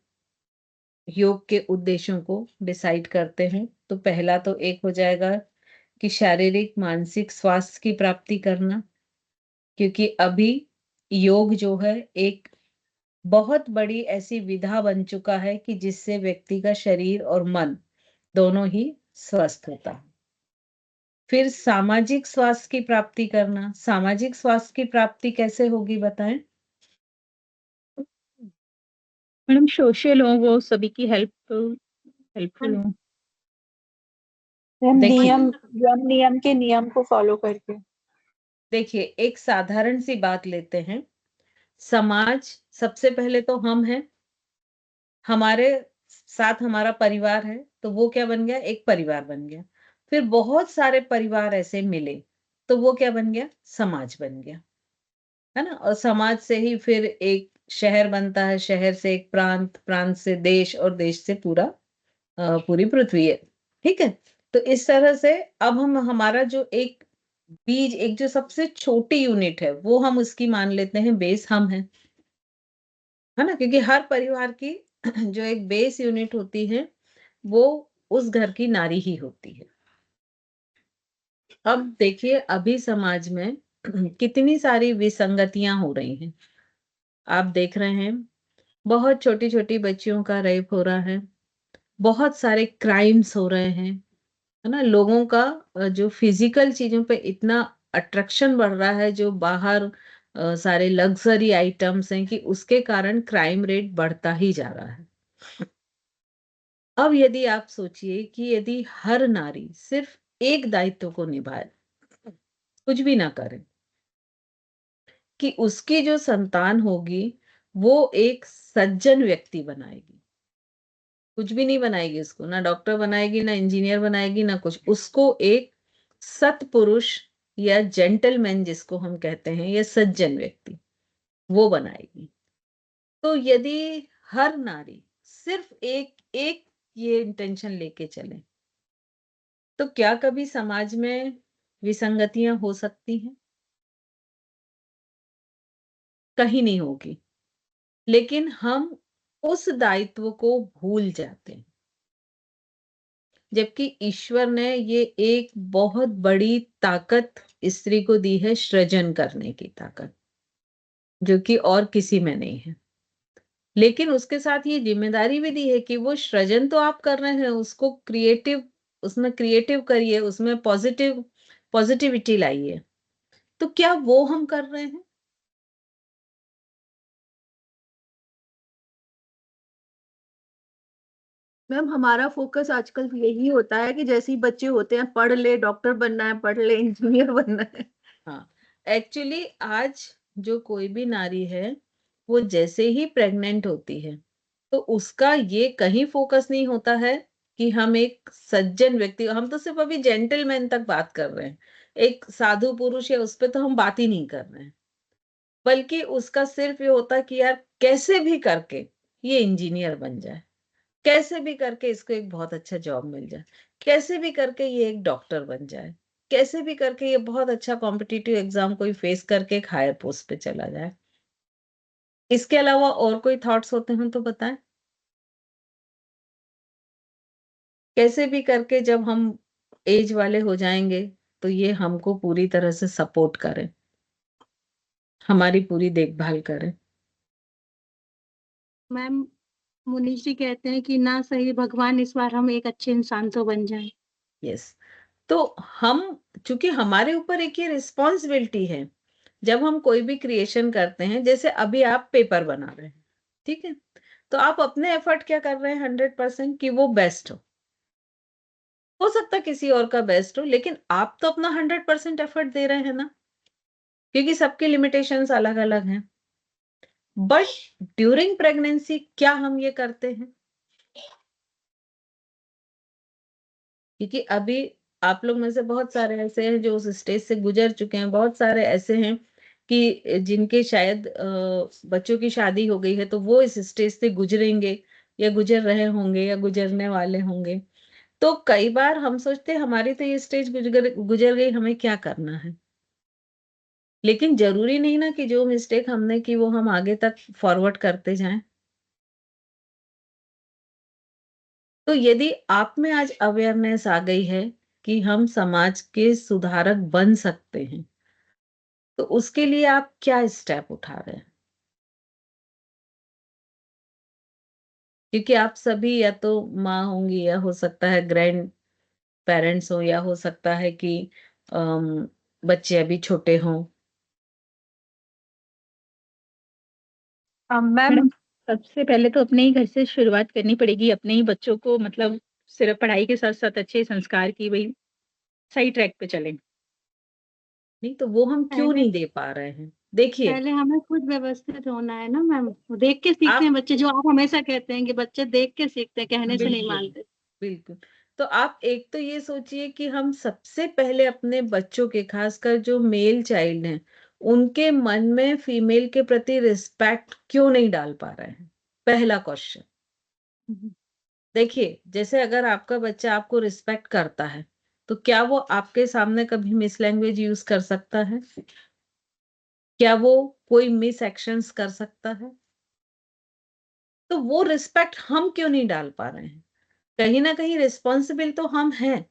योग के उद्देश्यों को डिसाइड करते हैं तो पहला तो एक हो जाएगा कि शारीरिक मानसिक स्वास्थ्य की प्राप्ति करना, क्योंकि अभी योग जो है एक बहुत बड़ी ऐसी विधा बन चुका है कि जिससे व्यक्ति का शरीर और मन दोनों ही स्वस्थ होता है। फिर सामाजिक स्वास्थ्य की प्राप्ति करना। सामाजिक स्वास्थ्य की प्राप्ति कैसे होगी बताएं? मैडम सोशल हो, वो सभी की हेल्पफुल हो। हम देखिए नियम के नियम को फॉलो करके। देखिए एक साधारण सी बात लेते हैं। समाज सबसे पहले तो हम हैं, हमारे साथ हमारा परिवार है, तो वो क्या बन गया, एक परिवार बन गया। फिर बहुत सारे परिवार ऐसे मिले तो वो क्या बन गया, समाज बन गया, है ना। और समाज से ही फिर एक शहर बनता है, शहर से एक प्रांत, प्रांत से देश और देश से पूरी पृथ्वी है। ठीक है। तो इस तरह से अब हम हमारा जो एक बीज, एक जो सबसे छोटी यूनिट है, वो हम उसकी मान लेते हैं बेस हम हैं, है ना? क्योंकि हर परिवार की जो एक बेस यूनिट होती है, वो उस घर की नारी ही होती है। अब देखिए अभी समाज में कितनी सारी विसंगतियां हो रही हैं। आप देख रहे हैं बहुत छोटी-छोटी बच्चियों का रेप हो रहा है, बहुत सारे क्राइम्स हो रहे हैं, है ना? लोगों का जो फिजिकल चीजों पे इतना अट्रैक्शन बढ़ रहा है, जो बाहर सारे लग्जरी आइटम्स हैं, कि उसके कारण क्राइम रेट बढ़ता ही जा रहा है। अब यदि आप सोचिए कि यदि हर नारी सिर्फ एक दायित्व को निभाए, कुछ भी ना करे, कि उसकी जो संतान होगी वो एक सज्जन व्यक्ति बनाएगी, कुछ भी नहीं बनाएगी उसको, ना डॉक्टर बनाएगी, ना इंजीनियर बनाएगी, ना कुछ, उसको एक सत्पुरुष या जेंटलमैन जिसको हम कहते हैं, या सज्जन व्यक्ति, वो बनाएगी। तो यदि हर नारी सिर्फ एक एक ये इंटेंशन लेके चले, तो क्या कभी समाज में विसंगतियां हो सकती हैं? कहीं नहीं होगी। लेकिन हम उस दायित्व को भूल जाते हैं, जबकि ईश्वर ने ये एक बहुत बड़ी ताकत स्त्री को दी है, सृजन करने की ताकत, जो कि और किसी में नहीं है। लेकिन उसके साथ ये जिम्मेदारी भी दी है कि वो सृजन तो आप कर रहे हैं, उसको क्रिएटिव, उसमें क्रिएटिव करिए, उसमें पॉजिटिविटी लाइए। तो क्या वो हम कर रहे हैं? मैम हमारा फोकस आजकल यही होता है कि जैसे ही बच्चे होते हैं पढ़ ले, डॉक्टर बनना है, पढ़ ले, इंजीनियर बनना है। हाँ, एक्चुअली आज जो कोई भी नारी है, वो जैसे ही प्रेग्नेंट होती है, तो उसका ये कहीं फोकस नहीं होता है कि हम एक सज्जन व्यक्ति, हम तो सिर्फ अभी जेंटलमैन तक बात कर रहे हैं, एक साधु पुरुष है उस पे तो हम बात ही नहीं कर रहे हैं, बल्कि उसका सिर्फ ये होता है कि यार कैसे भी करके ये इंजीनियर बन जाए, कैसे भी करके इसको एक बहुत अच्छा जॉब मिल जाए, कैसे भी करके ये एक डॉक्टर बन जाए, कैसे भी करके ये बहुत अच्छा कॉम्पिटिटिव एग्जाम कोई फेस करके एक हायर पोस्ट पे चला जाए। इसके अलावा और कोई थॉट्स होते हैं तो बताएं। कैसे भी करके जब हम एज वाले हो जाएंगे, तो ये हमको पूरी तरह से सपोर्ट करें, हमारी पूरी देखभाल करें। मैम मुनीष जी कहते हैं कि ना सही भगवान इस बार हम एक अच्छे इंसान तो बन जाएं। यस, तो हम, चूंकि हमारे ऊपर एक ये रिस्पॉन्सिबिलिटी है, जब हम कोई भी क्रिएशन करते हैं, जैसे अभी आप पेपर बना रहे हैं, ठीक है, तो आप अपने एफर्ट क्या कर रहे हैं 100% कि वो बेस्ट हो सकता है किसी और का बेस्ट हो, लेकिन आप तो अपना 100% एफर्ट दे रहे हैं ना, क्योंकि सबकी लिमिटेशंस अलग अलग हैं। बट ड्यूरिंग प्रेगनेंसी क्या हम ये करते हैं? क्योंकि अभी आप लोग में से बहुत सारे ऐसे हैं जो उस स्टेज से गुजर चुके हैं, बहुत सारे ऐसे हैं कि जिनके शायद बच्चों की शादी हो गई है, तो वो इस स्टेज से गुजरेंगे, या गुजर रहे होंगे, या गुजरने वाले होंगे। तो कई बार हम सोचते हैं हमारी तो ये स्टेज गुजर गुजर गई, हमें क्या करना है। लेकिन जरूरी नहीं ना कि जो मिस्टेक हमने की वो हम आगे तक फॉरवर्ड करते जाएं। तो यदि आप में आज अवेयरनेस आ गई है कि हम समाज के सुधारक बन सकते हैं, तो उसके लिए आप क्या स्टेप उठा रहे हैं? क्योंकि आप सभी या तो माँ होंगी, या हो सकता है ग्रैंड पेरेंट्स हो, या हो सकता है कि बच्चे अभी छोटे हों। मैम मैडम, सबसे पहले तो अपने ही घर से शुरुआत करनी पड़ेगी, अपने ही बच्चों को मतलब सिर्फ पढ़ाई के साथ साथ अच्छे संस्कार की, भाई सही ट्रैक पे चलें। नहीं तो वो हम क्यों पहले नहीं दे पा रहे हैं? देखिए, पहले हमें खुद व्यवस्थित होना है ना मैम। देख के सीखते आप हैं बच्चे, जो आप हमेशा कहते हैं कि बच्चे देख के सीखते हैं, कहने से नहीं बिल्कुल मानते। बिल्कुल। तो आप एक तो ये सोचिए कि हम सबसे पहले अपने बच्चों के, खासकर जो मेल चाइल्ड हैं, उनके मन में फीमेल के प्रति रिस्पेक्ट क्यों नहीं डाल पा रहे हैं? पहला क्वेश्चन। देखिए, जैसे अगर आपका बच्चा आपको रिस्पेक्ट करता है, तो क्या वो आपके सामने कभी मिस लैंग्वेज यूज़ कर सकता है? क्या वो कोई मिस एक्शंस कर सकता है? तो वो रिस्पेक्ट हम क्यों नहीं डाल पा रहे हैं? कहीं न कहीं रिस्पॉन्सिबल तो हम हैं,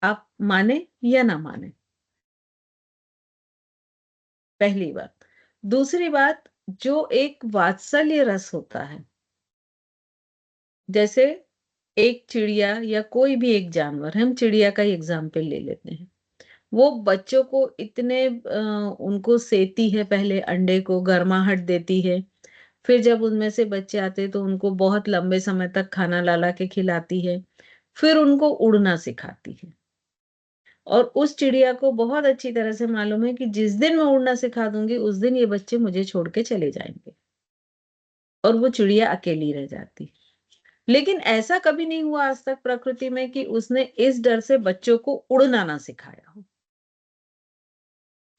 आप माने या ना माने, पहली बात। दूसरी बात, जो एक वात्सल्य रस होता है, जैसे एक चिड़िया या कोई भी एक जानवर, हम चिड़िया का ही एग्ज़ाम्पल ले लेते हैं। वो बच्चों को इतने उनको सेती है, पहले अंडे को गर्माहट देती है, फिर जब उनमें से बच्चे आते हैं तो उनको बहुत लंबे समय तक खाना ला-ला के खिलाती है, फिर उनको उड़ना सिखाती है। और उस चिड़िया को बहुत अच्छी तरह से मालूम है कि जिस दिन मैं उड़ना सिखा दूँगी, उस दिन ये बच्चे मुझे छोड़ के चले जाएँगे और वो चिड़िया अकेली रह जाती है। लेकिन ऐसा कभी नहीं हुआ आज तक प्रकृति में कि उसने इस डर से बच्चों को उड़ना ना सिखाया हो।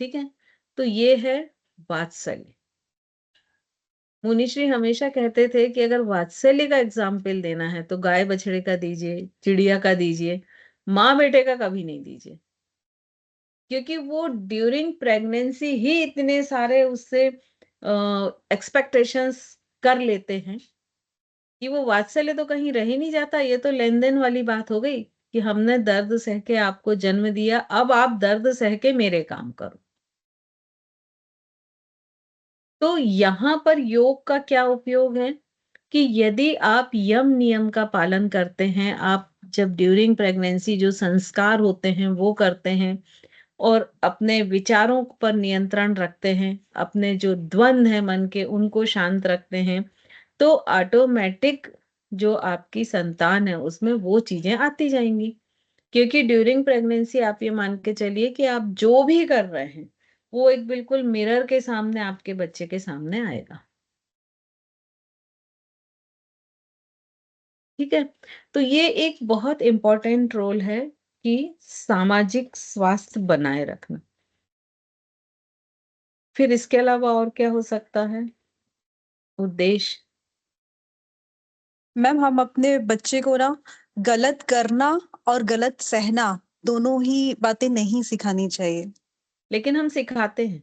ठीक है? तो ये है वात्सल्य। मुनिश्री हमेशा कहते थे कि अगर वात्सल्य का एग्जाम्पल देना है तो गाय बछड़े का दीजिए, चिड़िया का दीजिए, माँ बेटे का कभी नहीं दीजिए। क्योंकि वो ड्यूरिंग प्रेगनेंसी ही इतने सारे उससे एक्सपेक्टेशंस कर लेते हैं कि वो वात्सल्य तो कहीं रह ही नहीं जाता। ये तो लेन-देन वाली बात हो गई कि हमने दर्द सह के आपको जन्म दिया, अब आप दर्द सह के मेरे काम करो। तो यहाँ पर योग का क्या उपयोग है कि यदि आप यम नियम का पालन करते हैं, आप जब ड्यूरिंग प्रेगनेंसी जो संस्कार होते हैं वो करते हैं और अपने विचारों पर नियंत्रण रखते हैं, अपने जो द्वंद है मन के उनको शांत रखते हैं, तो ऑटोमेटिक जो आपकी संतान है उसमें वो चीजें आती जाएंगी। क्योंकि ड्यूरिंग प्रेगनेंसी आप ये मान के चलिए कि आप जो भी कर रहे हैं, वो एक बिल्कुल मिरर के सामने आपके बच्चे के सामने आएगा। ठीक है? तो ये एक बहुत इम्पोर्टेंट रोल है कि सामाजिक स्वास्थ्य बनाए रखना। फिर इसके अलावा और क्या हो सकता है? उद्देश्य। मैम हम अपने बच्चे को ना गलत करना और गलत सहना दोनों ही बातें नहीं सिखानी चाहिए। लेकिन हम सिखाते हैं।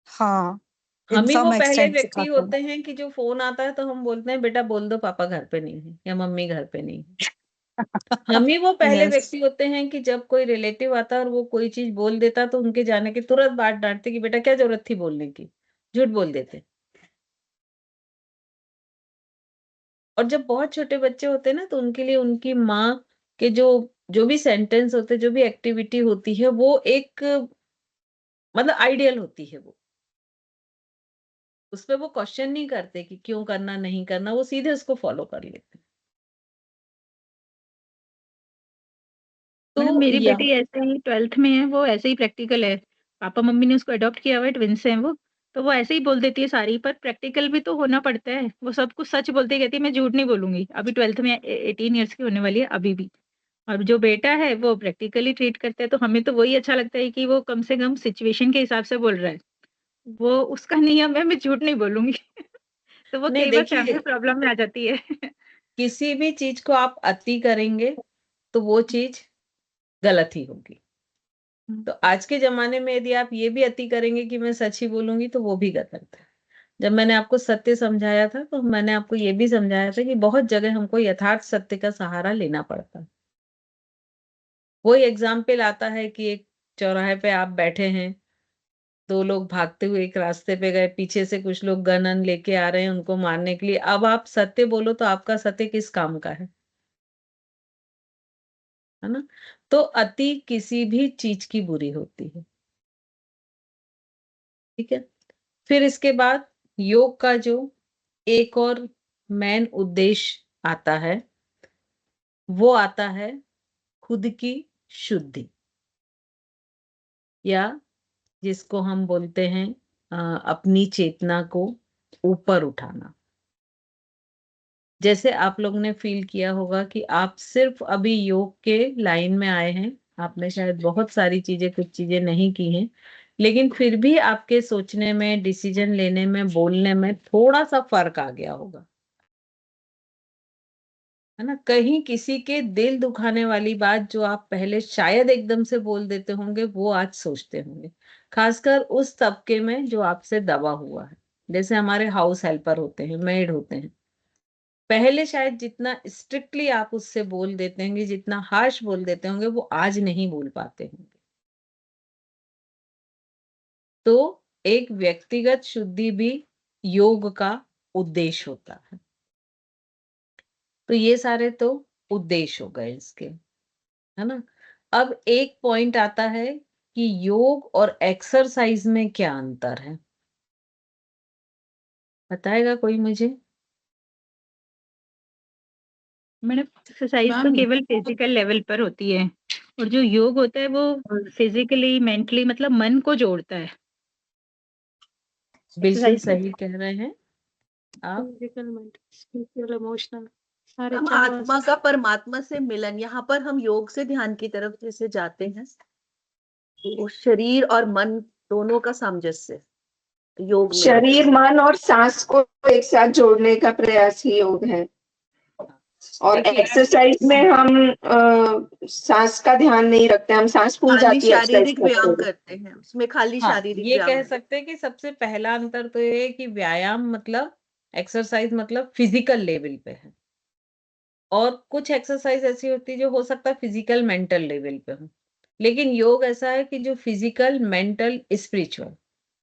हाँ, इन हम ही वो सम पहले एक्सटेंट व्यक्ति सिखाते हैं। होते हैं कि जो फ़ोन आता है तो हम बोलते हैं बेटा बोल दो पापा घर पे नहीं है या मम्मी घर पे नहीं है। हम ही वो पहले यस, व्यक्ति होते हैं कि जब कोई रिलेटिव आता है और वो कोई चीज़ बोल देता तो उनके जाने के तुरंत बाद डाँटते कि बेटा क्या ज़रूरत थी बोलने की? झूठ बोल देते। और जब बहुत छोटे बच्चे होते हैं ना तो उनके लिए उनकी माँ के जो जो भी सेंटेंस होते हैं, जो भी एक्टिविटी होती है वो एक मतलब आइडियल होती है वो। उसपे वो क्वेश्चन नहीं करते कि क्यों करना, नहीं करना, वो सीधे उसको फॉलो कर लेते हैं। मतलब तो मेरी या बेटी ऐसे ही 12th में है, वो ऐसे ही प्रैक्टिकल है। पापा-मम्मी ने उसको अडॉप्ट किया हुआ है, ट्विन्स हैं वो। तो वो ऐसे ही बोल देती है सारी, पर प्रैक्टिकल भी तो होना पड़ता है। वो सब कुछ सच बोलती है, कहती है मैं झूठ नहीं बोलूँगी। अभी 12th में 18 इयर्स की होने वाली है अभी भी। और जो बेटा है वो प्रैक्टिकली ट्रीट करता है, तो हमें तो वही अच्छा लगता है कि वो कम से कम सिचुएशन के हिसाब से बोल रहा है। वो उसका नियम है मैं झूठ नहीं बोलूँगी। तो वो नहीं कई बार देखिए, फैमिली प्रॉब्लम में आ जाती है। किसी भी चीज़ को आप अति करेंगे, तो वो चीज़ गलत ही होगी। हुँ। तो आज के ज़माने में यदि आप ये भी अति करेंगे कि मैं सच ही बोलूँगी, तो वो भी गलत है। जब मैंने आपको सत्य समझाया था, तो मैंने आपको ये भी समझाया था कि बहुत जगह हमको यथार्थ सत्य का सहारा लेना पड़ता है। वही एग्ज़ाम्पल आता है कि एक चौराहे पे आप बैठे हैं, 2 लोग भागते हुए एक रास्ते पे गए, पीछे से कुछ लोग गन-अन लेके आ रहे हैं उनको मारने के लिए। अब आप सत्य बोलो तो आपका सत्य किस काम का है ना? तो अति किसी भी चीज़ की बुरी होती है, ठीक है? फिर इसके बाद योग का जो एक और मेन उद्देश्य आता है, वो आता है खुद की शुद्धि या जिसको हम बोलते हैं अपनी चेतना को ऊपर उठाना। जैसे आप लोग ने फ़ील किया होगा कि आप सिर्फ़ अभी योग के लाइन में आए हैं, आपने शायद बहुत सारी चीज़ें कुछ चीज़ें नहीं की हैं, लेकिन फिर भी आपके सोचने में, डिसीज़न लेने में, बोलने में थोड़ा-सा फ़र्क आ गया होगा। है ना। कहीं किसी के दिल दुखाने वाली बात जो आप पहले शायद एकदम से बोल देते होंगे, वो आज सोचते होंगे। खासकर उस तबके में जो आपसे दबा हुआ है, जैसे हमारे हाउस हेल्पर होते हैं, मेड होते हैं। पहले शायद जितना स्ट्रिक्टली आप उससे बोल देते होंगे, जितना हार्श बोल देते होंगे, वो आज नहीं बोल पाते होंगे। तो एक व्यक्तिगत शुद्धि भी योग का उद्देश्य होता है। तो ये सारे तो उद्देश्य हो गए इसके, है ना। अब एक पॉइंट आता है कि योग और एक्सरसाइज में क्या अंतर है, बताएगा कोई मुझे? मैंने एक्सरसाइज तो मैम केवल फिजिकल लेवल पर होती है, और जो योग होता है वो फिजिकली मेंटली मतलब मन को जोड़ता है। बिल्कुल एक्सरसाइज सही कह रहे हैं आप। फिजिकल, मेंटल, स्पिरिचुअल, इमोशनल, सारे हम चारों आत्मा का परमात्मा से मिलन, यहाँ पर हम योग से ध्यान की तरफ जैसे जाते हैं, तो शरीर और मन दोनों का सामंजस्य योग में आता है। शरीर, मन और सांस को एक साथ जोड़ने का प्रयास ही योग है। और देखिए, एक्सरसाइज में हम सांस का ध्यान नहीं रखते, हम सांस फूल खाली जाती है एक्सरसाइज शारीरिक व्यायाम करते हुए। करते हैं, उसमें खाली हाँ, शारीरिक ये व्यायाम कह सकते हैं कि सबसे पहला अंतर तो ये है कि व्यायाम मतलब, एक्सरसाइज मतलब फिजिकल लेवल पे है, और कुछ एक्सरसाइज ऐसी होती है जो हो सकता है फिजिकल मेंटल लेवल पे हो। लेकिन योग ऐसा है कि जो फिजिकल, मेंटल, स्पिरिचुअल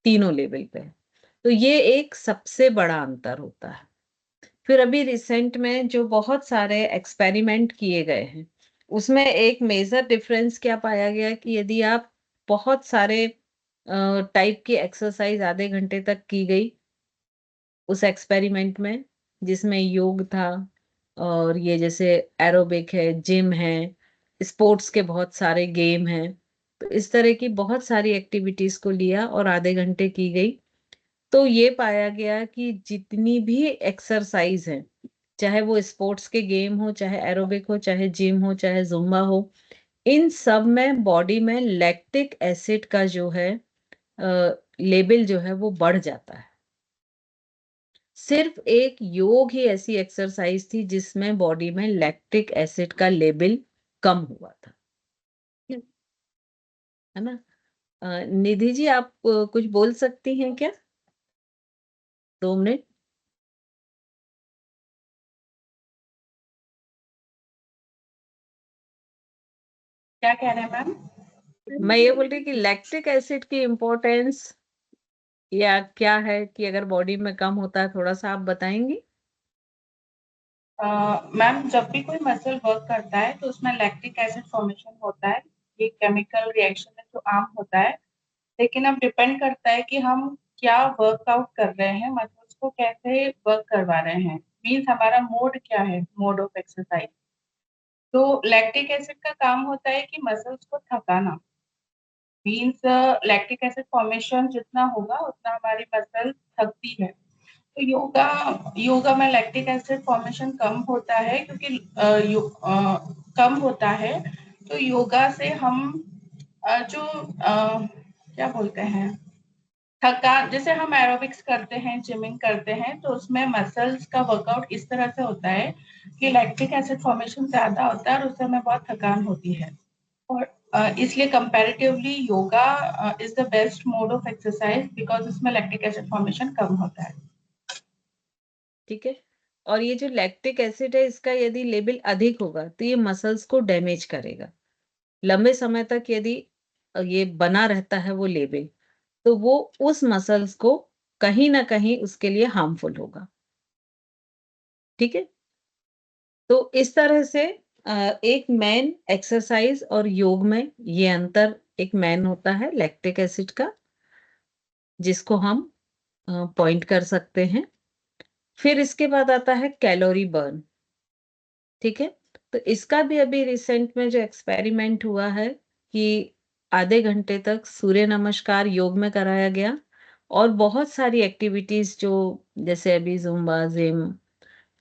तीनों लेवल पे है। तो ये एक सबसे बड़ा अंतर होता है। फिर अभी रिसेंट में जो बहुत सारे एक्सपेरिमेंट किए गए हैं, उसमें एक मेजर डिफरेंस क्या पाया गया कि यदि आप बहुत सारे टाइप की एक्सरसाइज आधे घंटे तक की गई उस एक्सपेरिमेंट में, जिसमें योग था और ये जैसे एरोबिक है, जिम है, स्पोर्ट्स के बहुत सारे गेम हैं, तो इस तरह की बहुत सारी एक्टिविटीज को लिया और आधे घंटे की गई। तो ये पाया गया कि जितनी भी एक्सरसाइज है, चाहे वो स्पोर्ट्स के गेम हो, चाहे एरोबिक हो, चाहे जिम हो, चाहे जुम्बा हो, इन सब में बॉडी में लैक्टिक एसिड का जो है लेवल जो है वो बढ़ जाता है। सिर्फ एक योग ही ऐसी एक्सरसाइज थी जिसमें बॉडी में लैक्टिक एसिड का लेवल कम हुआ था, है ना। निधि जी, आप कुछ बोल सकती हैं क्या? 2 मिनट। क्या कह रहे हैं मैम? मैं ये बोल रही कि लैक्टिक एसिड की इम्पोर्टेंस या क्या है, कि अगर बॉडी में कम होता है, थोड़ा सा आप बताएंगी? मैम, जब भी कोई मसल वर्क करता है तो उसमें लैक्टिक एसिड फॉर्मेशन होता है। ये केमिकल रिएक्शन है जो आम होता है, लेकिन अब डिपेंड करता है कि हम क्या वर्कआउट कर रहे हैं, मसल्स को कैसे वर्क करवा रहे हैं, मीन्स हमारा मोड क्या है, मोड ऑफ एक्सरसाइज। तो लैक्टिक एसिड का काम होता है कि मसल्स को थकाना, मीन्स लैक्टिक एसिड फॉर्मेशन जितना होगा उतना हमारी मसल थकती है। तो योगा योगा में लैक्टिक एसिड फॉर्मेशन कम होता है, क्योंकि कम होता है। तो योगा से हम क्या बोलते हैं, थकान, जैसे हम एरोबिक्स करते हैं, जिमिंग करते हैं, तो उसमें मसल्स का वर्कआउट इस तरह से होता है कि लैक्टिक एसिड फॉर्मेशन ज्यादा होता है और उस समय बहुत थकान होती है। और इसलिए comparatively yoga is the best mode of exercise, because इसमें लैक्टिक एसिड फॉर्मेशन कम होता है। ठीक है। और ये जो लैक्टिक एसिड है, इसका यदि लेवल अधिक होगा तो ये मसल्स को डैमेज करेगा। लंबे समय तक यदि ये बना रहता है वो लेवल, तो वो उस मसल्स को कहीं ना कहीं उसके लिए हार्मफुल होगा। ठीक है। तो इस तरह से एक मेन एक्सरसाइज और योग में ये अंतर एक मेन होता है लैक्टिक एसिड का, जिसको हम पॉइंट कर सकते हैं। फिर इसके बाद आता है कैलोरी बर्न। ठीक है। तो इसका भी अभी रिसेंट में जो एक्सपेरिमेंट हुआ है कि आधे घंटे तक सूर्य नमस्कार योग में कराया गया, और बहुत सारी एक्टिविटीज जो जैसे अभी जुम्बा, जिम,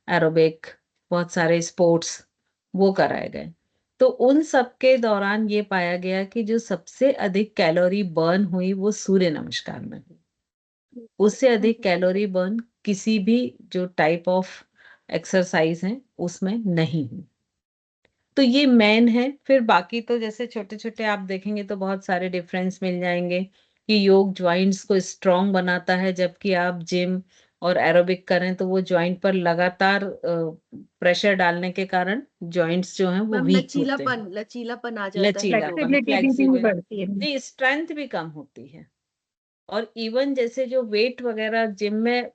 एरोबिक, बहुत सारे स्पोर्ट्स वो कराए गए। तो उन सब के दौरान ये पाया गया कि जो सबसे अधिक कैलोरी बर्न हुई वो सूर्य नमस्कार में हुई। उससे अधिक कैलोरी बर्न किसी भी जो टाइप ऑफ एक्सरसाइज हैं उसमें नहीं है। तो ये मेन है। फिर बाकी तो जैसे छोटे छोटे आप देखेंगे तो बहुत सारे डिफरेंस मिल जाएंगे कि योग ज्वाइंट्स को स्ट्रांग बनाता है, जबकि आप जिम और एरोबिक करें तो वो ज्वाइंट पर लगातार प्रेशर डालने के कारण ज्वाइंट्स जो हैं वो मैम वीक होते हैं। लचीलापन आ जाता है योग लचीलापन, में। फ्लेक्सिबिलिटी भी बढ़ती है। फ्लेक्सिबिलिटी, स्ट्रेंथ भी कम होती है। और इवन जैसे जो वेट वगैरह जिम में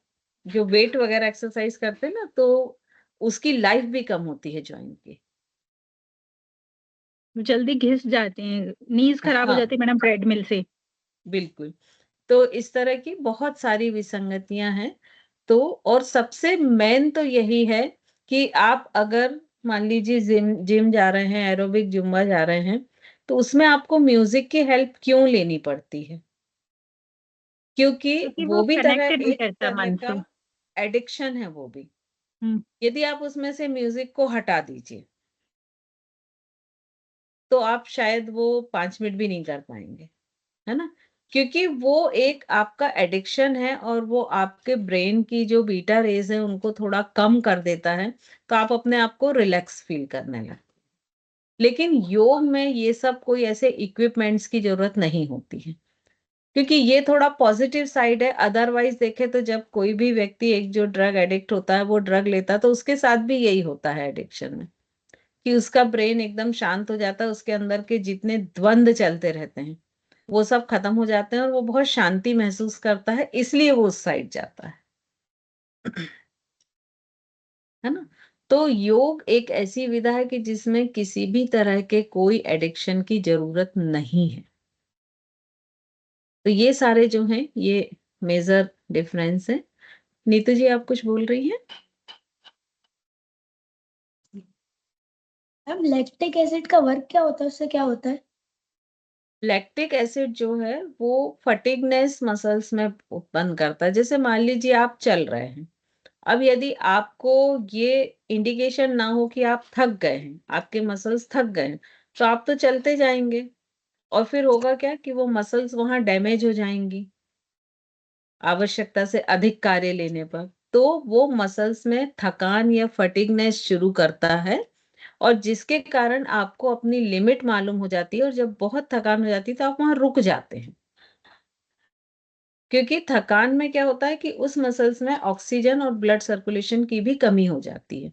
जो वेट वगैरह एक्सरसाइज करते हैं ना, तो उसकी लाइफ भी कम होती है ज्वाइंट की। जल्दी घिस जाते हैं, नीज खराब हो हाँ जाती है मैडम ट्रेडमिल से। बिल्कुल। तो इस तरह की बहुत सारी विसंगतियां हैं। तो और सबसे मेन तो यही है कि आप अगर मान लीजिए जिम जिम जा रहे हैं, एरोबिक जुम्बा जा रहे हैं, तो उसमें आपको म्यूजिक की हेल्प क्यों लेनी पड़ती है? क्योंकि क्योंकि वो वो भी कनेक्ट नहीं एक करता तरह मन का से। एडिक्शन है वो भी। हम्म। यदि आप उसमें से म्यूजिक को हटा दीजिए तो आप शायद वो 5 मिनट भी नहीं कर पाएंगे, है ना? क्योंकि वो एक आपका एडिक्शन है और वो आपके ब्रेन की जो बीटा रेज है उनको थोड़ा कम कर देता है, तो आप अपने आप को रिलैक्स फील करने लगते हैं। लेकिन योग में ये सब कोई ऐसे इक्विपमेंट्स की जरूरत नहीं होती है, क्योंकि ये थोड़ा पॉजिटिव साइड है। अदरवाइज देखे तो जब कोई भी व्यक्ति एक जो ड्रग एडिक्ट होता है वो ड्रग लेता है तो उसके साथ भी यही होता है एडिक्शन में, कि उसका ब्रेन एकदम शांत हो जाता है, उसके अंदर के जितने द्वंद चलते रहते हैं वो सब खत्म हो जाते हैं और वो बहुत शांति महसूस करता है, इसलिए वो उस साइड जाता है ना? तो योग एक ऐसी विधा है कि जिसमें किसी भी तरह के कोई एडिक्शन की जरूरत नहीं है। तो ये सारे जो हैं ये मेजर डिफरेंस है। नीतू जी आप कुछ बोल रही हैं? मैम लैक्टिक एसिड का वर्क क्या होता है, उससे क्या होता है? लैक्टिक एसिड जो है वो फटीगनेस मसल्स में उत्पन्न करता है। जैसे मान लीजिए आप चल रहे हैं, अब यदि आपको ये इंडिकेशन ना हो कि आप थक गए हैं, आपके मसल्स थक गए हैं, तो आप तो चलते जाएंगे और फिर होगा क्या कि वो मसल्स वहां डैमेज हो जाएंगी आवश्यकता से अधिक कार्य लेने पर। तो वो मसल्स में थकान या फटीगनेस शुरू करता है और जिसके कारण आपको अपनी लिमिट मालूम हो जाती है, और जब बहुत थकान हो जाती है तो आप वहां रुक जाते हैं। क्योंकि थकान में क्या होता है कि उस मसल्स में ऑक्सीजन और ब्लड सर्कुलेशन की भी कमी हो जाती है।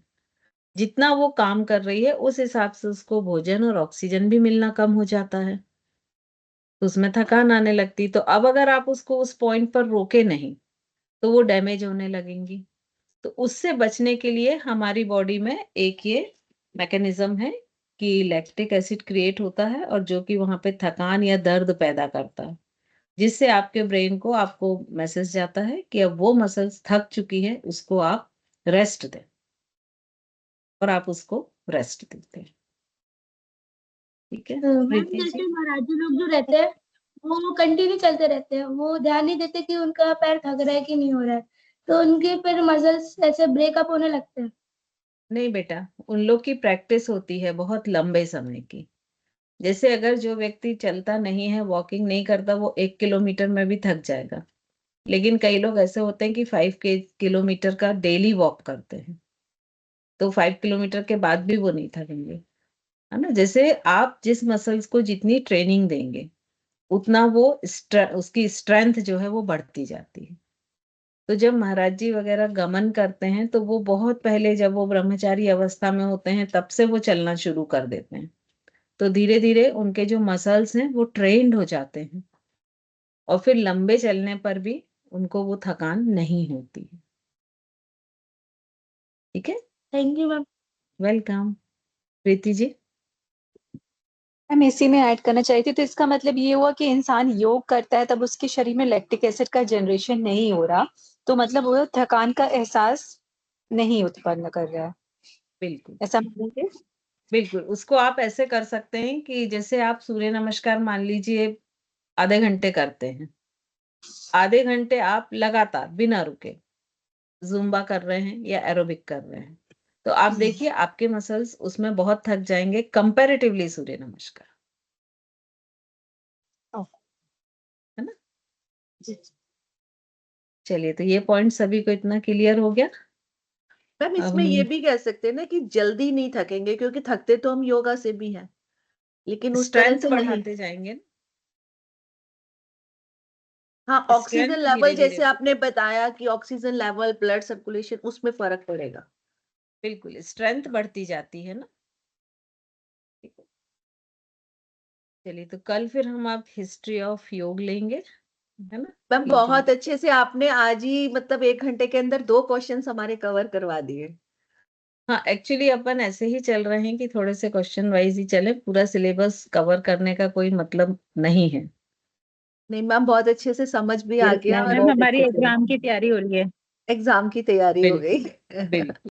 जितना वो काम कर रही है उस हिसाब से उसको भोजन और ऑक्सीजन भी मिलना कम हो जाता है, तो उसमें थकान आने लगती। तो अब अगर आप उसको उस पॉइंट पर रोके नहीं तो वो डैमेज होने लगेंगी। तो उससे बचने के लिए हमारी बॉडी में एक ये मैकेनिज्म है कि लैक्टिक एसिड क्रिएट होता है और जो कि वहां पे थकान या दर्द पैदा करता है, जिससे आपके ब्रेन को आपको मैसेज जाता है कि अब वो मसल्स थक चुकी है, उसको आप रेस्ट दें, और आप उसको रेस्ट देते हैं। ठीक है मैम प्रीति जैसे जी? महाराजी लोग जो रहते हैं वो कंटिन्यू चलते रहते हैं, वो ध्यान नहीं देते कि उनका पैर थक रहा है कि नहीं हो रहा है, तो उनके फिर मसल्स ऐसे ब्रेकअप होने लगते हैं। नहीं बेटा, उन लोग की प्रैक्टिस होती है बहुत लंबे समय की। जैसे अगर जो व्यक्ति चलता नहीं है, वॉकिंग नहीं करता, वो 1 किलोमीटर में भी थक जाएगा। लेकिन कई लोग ऐसे होते हैं कि 5 किलोमीटर का डेली वॉक करते हैं, तो 5 किलोमीटर के बाद भी वो नहीं थकेंगे, है ना? जैसे आप जिस मसल्स को जितनी ट्रेनिंग देंगे उतना वो उसकी स्ट्रेंथ जो है वो बढ़ती जाती है। तो जब महाराज जी वगैरह गमन करते हैं तो वो बहुत पहले जब वो ब्रह्मचारी अवस्था में होते हैं तब से वो चलना शुरू कर देते हैं। तो धीरे धीरे उनके जो मसल्स हैं वो ट्रेन्ड हो जाते हैं और फिर लंबे चलने पर भी उनको वो थकान नहीं होती है। ठीक है, thank you ma'am. Welcome. Preeti ji? Ma'am इसी में ऐड करना चाहिए थी, तो इसका मतलब ये हुआ कि इंसान योग करता है तब उसके शरीर में लैक्टिक एसिड का जनरेशन नहीं हो रहा, तो मतलब वो थकान का एहसास नहीं उत्पन्न कर रहा है, बिल्कुल ऐसा मानेंगे? बिल्कुल। उसको आप ऐसे कर सकते हैं कि जैसे आप सूर्य नमस्कार मान लीजिए आधे घंटे करते हैं, आधे घंटे आप लगातार बिना रुके जुम्बा कर रहे हैं या एरोबिक कर रहे हैं, तो आप देखिए आपके मसल्स उसमें बहुत थक जाएंगे कंपैरेटिवली सूर्य नमस्कार, है ना? जी। चलिए, तो ये पॉइंट सभी को इतना क्लियर हो गया। मैम इसमें ये हम भी कह सकते हैं ना कि जल्दी नहीं थकेंगे, क्योंकि थकते तो हम योगा से भी हैं, लेकिन उस तरह स्ट्रेंथ से नहीं। बढ़ाते जाएंगे हाँ, ना, ऑक्सीजन स्ट्रेंथ लेवल धीरे धीरे जैसे आपने बताया कि ऑक्सीजन लेवल, ब्लड सर्कुलेशन, उसमें फर्क पड़ेगा। बिल्कुल स्ट्रेंथ बढ़ती जाती है ना। ठीक है। चलिए तो कल फिर हम आप हिस्ट्री ऑफ योग लेंगे, है ना। मैम ये जो बहुत अच्छे से आपने आज ही मतलब 1 घंटे के अंदर 2 क्वेश्चंस हमारे कवर करवा दिए। हाँ एक्चुअली अपन ऐसे ही चल रहे हैं कि थोड़े से क्वेश्चन वाइज ही चले, पूरा सिलेबस कवर करने का कोई मतलब नहीं है। नहीं मैम, बहुत अच्छे से समझ भी आ गया और मैम हमारी एग्जाम की तैयारी हो रही है। एग्जाम की तैयारी हो बिल्कुल गई। बिल्कुल।